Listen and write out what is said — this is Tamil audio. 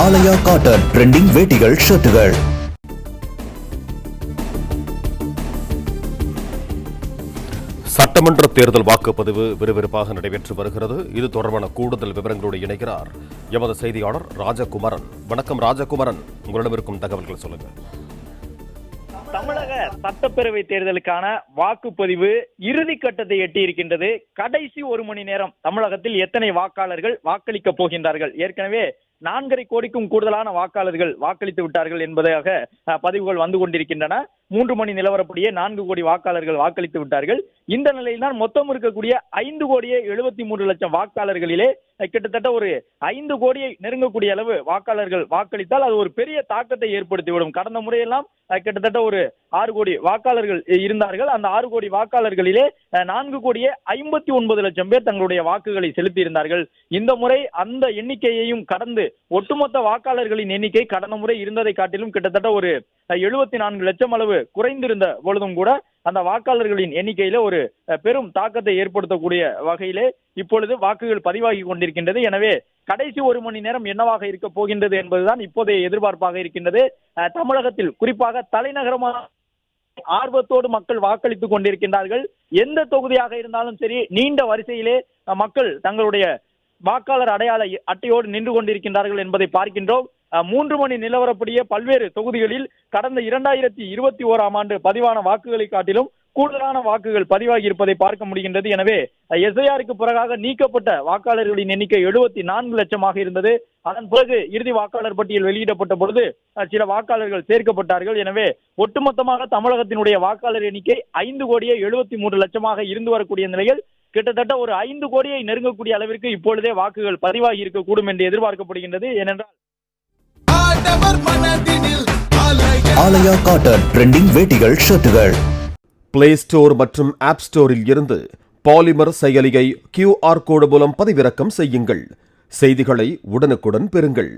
ஆலயா காட்டன் ட்ரெண்டிங் வேட்டிகள் ஷர்ட்டுகள். சட்டமன்ற தேர்தல் வாக்குப்பதிவு விறுவிறுப்பாக நடைபெற்று வருகிறது. இது தொடர்பான கூடுதல் விவரங்களோடு இணைக்கிறார் எமது செய்தியாளர் ராஜகுமரன். வணக்கம் ராஜகுமரன், உங்களிடம் இருக்கும் தகவல்கள் சொல்லுங்க. தமிழக சட்டப்பேரவை தேர்தலுக்கான வாக்குப்பதிவு இறுதி கட்டத்தை எட்டி இருக்கின்றது. கடைசி ஒரு மணி நேரம் தமிழகத்தில் எத்தனை வாக்காளர்கள் வாக்களிக்க போகின்றார்கள்? ஏற்கனவே 4.5 கோடிக்கும் கூடுதலான வாக்காளர்கள் வாக்களித்து விட்டார்கள் என்பதாக பதிவுகள் வந்து கொண்டிருக்கின்றன. 3 மணி நிலவரப்படியே 4 கோடி வாக்காளர்கள் வாக்களித்து விட்டார்கள். இந்த நிலையில்தான் மொத்தம் இருக்கக்கூடிய 5,73,00,000 வாக்காளர்களிலே கிட்டத்தட்ட ஒரு 5 கோடியை நெருங்கக்கூடிய அளவு வாக்காளர்கள் வாக்களித்தால் அது ஒரு பெரிய தாக்கத்தை ஏற்படுத்திவிடும். கடந்த முறையெல்லாம் கிட்டத்தட்ட ஒரு 6 கோடி வாக்காளர்கள் இருந்தார்கள். அந்த 6 கோடி வாக்காளர்களிலே 4,59,00,000 பேர் தங்களுடைய வாக்குகளை செலுத்தி இருந்தார்கள். இந்த முறை அந்த எண்ணிக்கையையும் கடந்து ஒட்டுமொத்த வாக்காளர்களின் எண்ணிக்கை கடந்த முறை இருந்ததை காட்டிலும் கிட்டத்தட்ட ஒரு 74 லட்சம் அளவு குறைந்திருந்த பொழுதும் கூட அந்த வாக்காளர்களின் எண்ணிக்கையில ஒரு பெரும் தாக்கத்தை ஏற்படுத்தக்கூடிய வகையிலே இப்பொழுது வாக்குகள் பதிவாகி கொண்டிருக்கின்றது. எனவே கடைசி ஒரு மணி நேரம் என்னவாக இருக்க போகின்றது என்பதுதான் இப்போதைய எதிர்பார்ப்பாக இருக்கின்றது. தமிழகத்தில் குறிப்பாக தலைநகரமாக ஆர்வத்தோடு மக்கள் வாக்களித்துக் கொண்டிருக்கின்றார்கள். எந்த தொகுதியாக இருந்தாலும் சரி, நீண்ட வரிசையிலே மக்கள் தங்களுடைய வாக்காளர் அடையாள அட்டையோடு நின்று கொண்டிருக்கின்றார்கள் என்பதை பார்க்கின்றோம். 3 மணி நிலவரப்படியே பல்வேறு தொகுதிகளில் கடந்த 2021ஆம் ஆண்டு பதிவான வாக்குகளை காட்டிலும் கூடுதலான வாக்குகள் பதிவாகி இருப்பதை பார்க்க முடிகின்றது. எனவே எஸ்ஐஆருக்கு பிறகாக நீக்கப்பட்ட வாக்காளர்களின் எண்ணிக்கை 74 லட்சமாக இருந்தது. அதன் பிறகு இறுதி வாக்காளர் பட்டியல் வெளியிடப்பட்ட பொழுது சில வாக்காளர்கள் சேர்க்கப்பட்டார்கள். எனவே ஒட்டுமொத்தமாக தமிழகத்தினுடைய வாக்காளர் எண்ணிக்கை 5,73,00,000 இருந்து வரக்கூடிய நிலையில் கிட்டத்தட்ட ஒரு 5 கோடியை நெருங்கக்கூடிய அளவிற்கு இப்பொழுதே வாக்குகள் பதிவாகி இருக்கக்கூடும் என்று எதிர்பார்க்கப்படுகின்றது. ஏனென்றால் ஆலயா காட்டன் ட்ரெண்டிங் வேட்டிகள் ஷர்ட்டுகள். பிளே ஸ்டோர் மற்றும் ஆப் ஸ்டோரில் இருந்து பாலிமர் செயலியை QR கோடு மூலம் பதிவிறக்கம் செய்யுங்கள். செய்திகளை உடனுக்குடன் பெறுங்கள்.